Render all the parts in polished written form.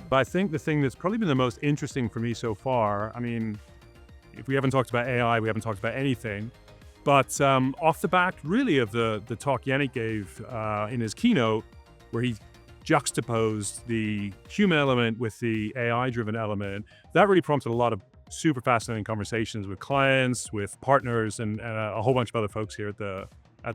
But I think the thing that's probably been the most interesting for me so far, I mean, if we haven't talked about AI, we haven't talked about anything. But off the back, really, of the talk Yannick gave in his keynote, where he juxtaposed the human element with the AI-driven element, that really prompted a lot of super fascinating conversations with clients, with partners, and a whole bunch of other folks here at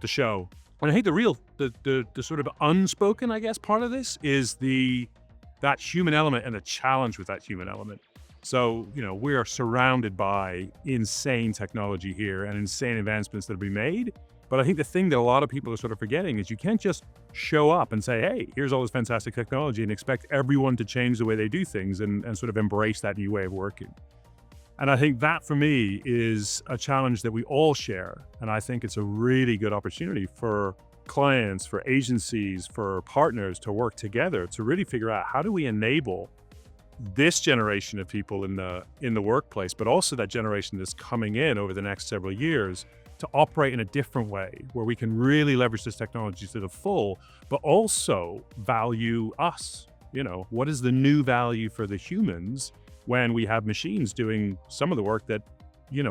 the show. And I think the sort of unspoken, I guess, part of this is that human element and the challenge with that human element. So, we are surrounded by insane technology here and insane advancements that have been made. But I think the thing that a lot of people are sort of forgetting is you can't just show up and say, hey, here's all this fantastic technology and expect everyone to change the way they do things and sort of embrace that new way of working. And I think that, for me, is a challenge that we all share. And I think it's a really good opportunity for clients, for agencies, for partners to work together to really figure out, how do we enable this generation of people in the workplace, but also that generation that's coming in over the next several years, to operate in a different way, where we can really leverage this technology to the full, but also value us. What is the new value for the humans when we have machines doing some of the work that,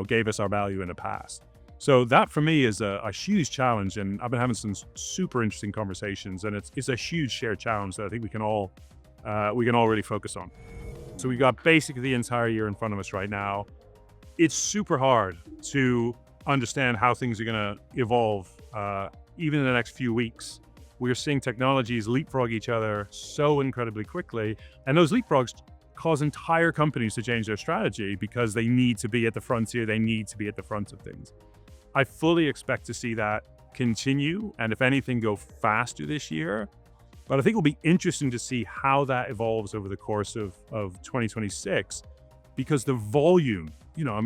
gave us our value in the past? So that, for me, is a huge challenge, and I've been having some super interesting conversations, and it's a huge shared challenge that I think we can all really focus on. So we've got basically the entire year in front of us right now. It's super hard to understand how things are going to evolve, even in the next few weeks. We're seeing technologies leapfrog each other so incredibly quickly, and those leapfrogs cause entire companies to change their strategy because they need to be at the frontier, they need to be at the front of things. I fully expect to see that continue, and if anything, go faster this year. But I think it'll be interesting to see how that evolves over the course of 2026, because the volume,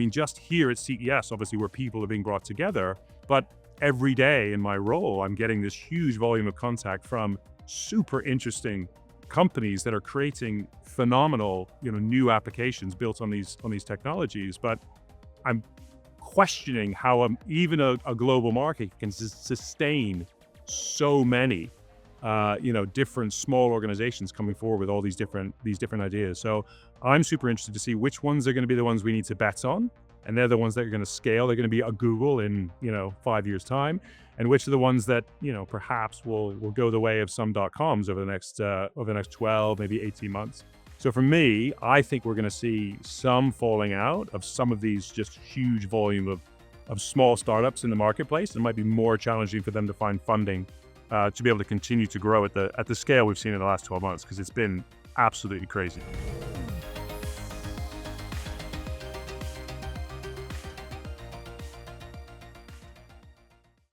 just here at CES, obviously, where people are being brought together, but every day in my role, I'm getting this huge volume of contact from super interesting companies that are creating phenomenal, new applications built on these technologies. But I'm questioning how even a global market can sustain so many different small organizations coming forward with all these different ideas. So I'm super interested to see which ones are going to be the ones we need to bet on, and they're the ones that are going to scale. They're going to be a Google in 5 years' time, and which are the ones that perhaps will go the way of some .coms over the next 12, maybe 18 months. So for me, I think we're going to see some falling out of some of these just huge volume of small startups in the marketplace. It might be more challenging for them to find funding to be able to continue to grow at the scale we've seen in the last 12 months, because it's been absolutely crazy.